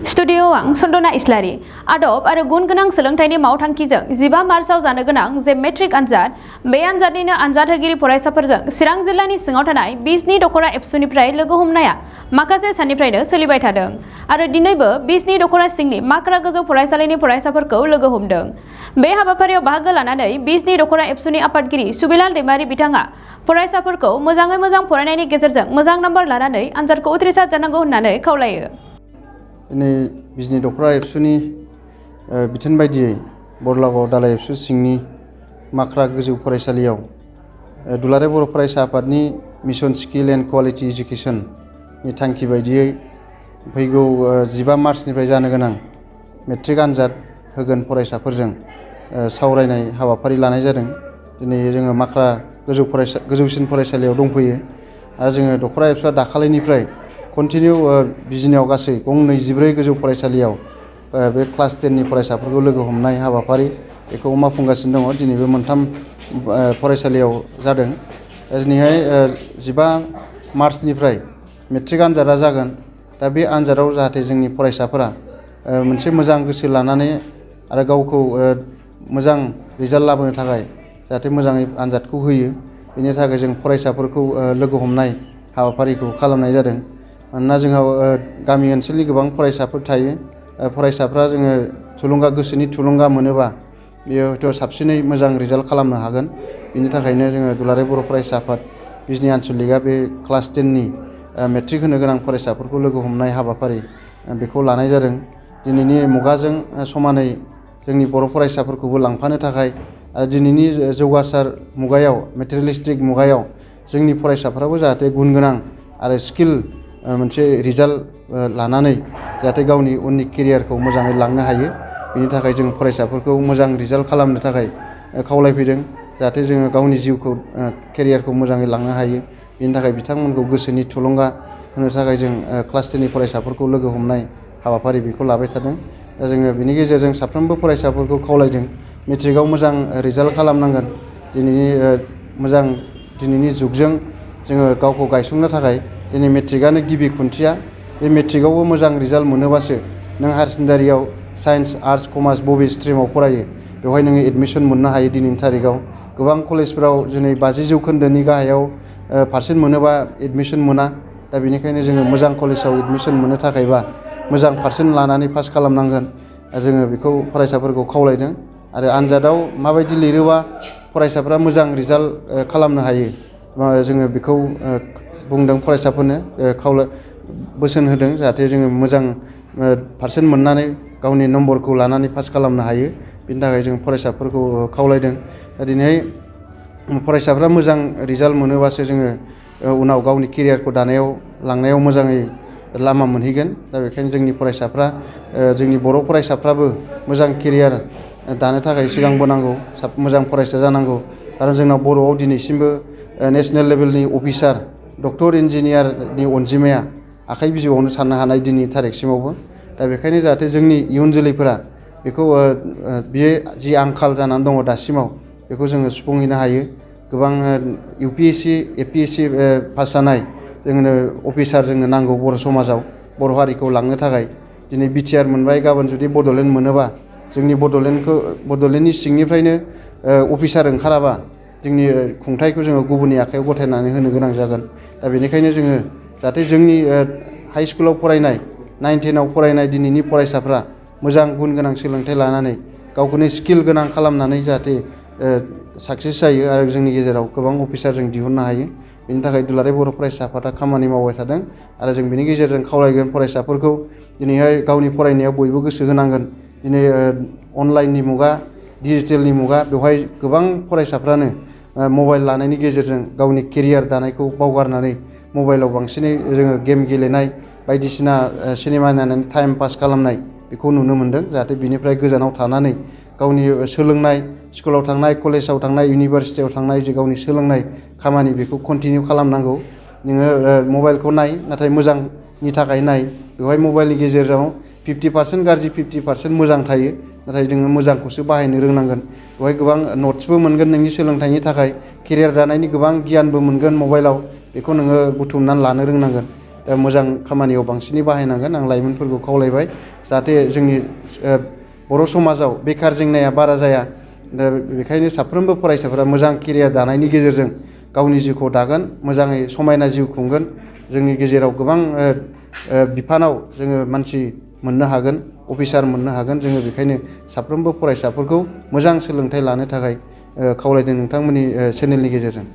Studio आं सन्दना इस्लारि आदब आरो गुन गोनां सोलोंथाइनि मावथांखिजों 15 मार्चआव जानो गोनां जे मेट्रिक आनजाद बे आनजादनिनो आनजाद होगिरि फरायसाफोरजों चिरां जिल्लानि सिङाव थानाय बिजनि दखरा एबसुनिफ्राय लोगो हमनाया माखासे साननिफ्रायनो सोलिबाय थादों आरो दिनैबो बिजनि दखरा सिंनि माख्रा गोजौ फरायसालिनि फरायसाफोरखौ लोगो हमदों। बे हाबाफारियाव बाहागो लानानै बिजनि दखरा एबसुनि आफादगिरि सुबिलाल दैमारि बिथाङा फरायसाफोरखौ मोजाङै मोजां फरायनायनि गेजेरजों मोजां नाम्बार लानानै आनजादखौ उथ्रिसार जानांगौ होननानै खावलायो। दिनै बिजनि दखरा एबसुनि बिथोन बायदियै बरलागाव दालाइ एबसु सिंनि माख्रा गोजौ फरायसालियाव दुलाराय बर' फरायसा आफादनि मिशन स्किल एन्ड क्वालिटी एजुकेशननि थांखि बायदियै फैगौ 15 मार्चनिफ्राय जानो गोनां मेट्रिक आनजाद होगोन फरायसाफोरजों सावरायनाय हाबाफारि लानाय जादों। दिनै जोङो माख्रा गोजौसिन फरायसालियाव दंफैयो आरो जोङो दखरा एबसुआ दाखालिनिफ्राय कन्टिनिउ बिजनियाव गासै गं 24 गोजौ फरायसालियाव बे क्लास 10नि फरायसाफोरखौ लोगो हमनाय हाबाफारि बेखौ मावफुंगासिनो दङ। दिनैबो मोनथाम फरायसालियाव जादों। दिनैहाय 15 मार्चनिफ्राय मेट्रिक आनजादा जागोन। दा बे आनजादाव जाहाथे जोंनि फरायसाफोरा मोनसे मोजां गोसो लानानै आरो गावखौ मोजां रिजाल्ट लाबोनो थाखाय जाहाथे मोजाङै आनजादखौ होयो बेनि थाखाय जों फरायसाफोरखौ लोगो हमनाय हाबाफारिखौ खालामनाय जादों। मानोना जोंहा गामि ओनसोलनि गोबां फरायसाफोर थायो। फरायसाफ्रा जोङो गोसोनि थुलुंगा मोनोबा बेयो हयथ' साबसिनै मोजां रिजाल्ट खालामनो हागोन। बेनि थाखायनो जोङो दुलाराय बर' फरायसा आफाद बिजनि आनसलिकआ बे क्लास 10नि मेट्रिक होनो गोनां फरायसाफोरखौ लोगो हमनाय हाबाफारि बेखौ लानाय जादों। दिनैनि मुगाजों समानै जोंनि बर' फरायसाफोरखौबो लांफानो थाखाय आरो दिनैनि जौगासार मुगायाव मेटेरियेलिस्टिक मुगायाव जोंनि फरायसाफ्राबो जाहाथे गुन गोनां आरो स्किल मोनसे रिजाल्ट लानानै जाहाथे गावनि उननि केरियारखौ मोजाङै लांनो हायो बेनि थाखाय जों फरायसाफोरखौ मोजां रिजाल्ट खालामनो थाखाय खावलायफैदों। जाहाथे जोङो गावनि जिउखौ केरियारखौ मोजाङै लांनो हायो बेनि थाखाय बिथांमोनखौ गोसोनि थुलुंगा होनो थाखाय जों क्लास 10नि फरायसाफोरखौ लोगो हमनाय हाबाफारि बेखौ लाबाय थादों। दा जोङो बेनि गेजेरजों साफ्रोमबो फरायसाफोरखौ खावलायदों मेट्रिकआव मोजां रिजाल्ट खालामनांगोन। दिनैनि जुगजों जोङो गावखौ गायसंनो थाखाय दिनै मेट्रिकआनो गिबि खुन्थिया। बे मेट्रिकआवबो मोजां रिजाल्ट मोनोबासो नों हायार सेकेन्डारियाव साइन्स आर्ट्स कमार्स बबे स्ट्रिमाव फरायो बेवहाय नोङो एडमिसन मोननो हायो। दिनैनि थारिखआव गोबां कलेजफ्राव दिनै 50% गाहायाव पारसेन्ट मोनोबा एडमिसन मोना। दा बेनिखायनो जोङो मोजां कलेजाव एडमिसन मोननो थाखायबा मोजां पारसेन्ट लानानै पास खालामनांगोन। जोङो बेखौ फरायसाफोरखौ खावलायदों आरो आनजादाव माबायदि लिरोबा फरायसाफ्रा मोजां रिजाल्ट खालामनो हायो जोङो बेखौ बुंदों फरायसाफोरनो बोसोन होदों जाहाथे जोङो मोजां पारसेन्ट मोननानै गावनि नम्बरखौ लानानै पास खालामनो हायो बेनि थाखाय जों फरायसाफोरखौ खावलायदों। दा दिनैहाय फरायसाफ्रा मोजां रिजाल्ट मोनोबासो जोङो उनाव गावनि केरियारखौ लांनायाव मोजाङै लामा मोनहैगोन। दा बेखायनो जोंनि फरायसाफ्रा जोंनि बर' फरायसाफ्राबो मोजां केरियार दानो थाखाय सिगांबोनांगौ मोजां फरायसा जानांगौ। खारन जोंनाव बर'आव दिनैसिमबो नेसनेल लेभेलनि अफिसार डक्टर इन्जिनियारनि अनजिमाया आखाइ बिजौआवनो साननो हानाय दिनैनि थारिखसिमावबो। दा बेखायनो जाहाथे जोंनि इयुन जोलैफोरा बेखौ बियो जि आंखाल जानानै दङ दासिमाव बेखौ जोङो सुफुंहैनो हायो। गोबां UPSC APSC पास जानाय जोंनो अफिसार जोंनो नांगौ बर' समाजाव बर' हारिखौ लांनो थाखाय। दिनै BTR मोनबाय गाबोन जुदि बड'लेण्ड मोनोबा जोंनि बड'लेण्डनि सिंनिफ्रायनो अफिसार ओंखाराबा जोंनि खुंथायखौ जोङो गुबुननि आखायाव गथायनानै होनो गोनां जागोन। दा बेनिखायनो जोङो जाहाथे जोंनि हाइ स्कुलाव फरायनाय 9, 10आव फरायनाय दिनैनि फरायसाफ्रा मोजां गुन गोनां सोलोंथाइ लानानै गावखौनो स्किल गोनां खालामनानै जाहाथे साक्सेस जायो आरो जोंनि गेजेराव गोबां अफिसार जों दिहुननो हायो। बेनि थाखाय दुलाराय बर' फरायसा आफादा खामानि मावबाय थादों आरो जों बेनि गेजेरजों खावलायगोन फरायसाफोरखौ दिनैहाय गावनि फरायनायाव बयबो गोसो होनांगोन। दिनै अनलाइननि मुगा डिजिटेलनि मुगा बेवहाय गोबां फरायसाफ्रानो मबाइल लानायनि गेजेरजों गावनि केरियार दानायखौ बावगारनानै मबाइलाव बांसिनै जोङो गेम गेलेनाय बायदिसिना सिनेमा नायनानै टाइम पास खालामनाय बेखौ नुनो मोन्दों। जाहाथे बिनिफ्राय गोजानाव थानानै गावनि सोलोंनाय स्कुलाव थांनाय कलेजाव थांनाय इउनिभारसिटियाव थांनाय जे गावनि सोलोंनाय खामानि बेखौ कन्टिनिउ खालामनांगौ। नोङो मबाइलखौ नाय नाथाय मोजांनि थाखाय नाय। बेवहाय मबाइलनि गेजेराव 50% गाज्रि 50% मोजां थायो नाथाय जोङो मोजांखौसो बाहायनो रोंनांगोन। बेवहाय गोबां नट्सबो मोनगोन नोंनि सोलोंथाइनि थाखाय केरियार दानायनि गोबां गियानबो मोनगोन मबाइलाव बेखौ नोङो बुथुमनानै लानो रोंनांगोन। मोजां खामानियाव बांसिनै बाहायनांगोन आं लाइमोनफोरखौ खावलायबाय जाहाथे जोंनि बर' समाजाव बेकार जेंनाया बारा जाया दा बेखायनो साफ्रोमबो फरायसाफोरा मोजां केरियार दानायनि गेजेरजों गावनि जिउखौ दागोन मोजाङै समायना जिउ खुंगोन जोंनि गेजेराव गोबां बिफानाव जोङो मानसि मोननो हागोन अफिसार मोननो हागोन जोङो बेखायनो साफ्रोमबो फरायसाफोरखौ मोजां सोलोंथाइ लानो थाखाय खावलायदों नोंथांमोननि चेनेलनि गेजेरजों।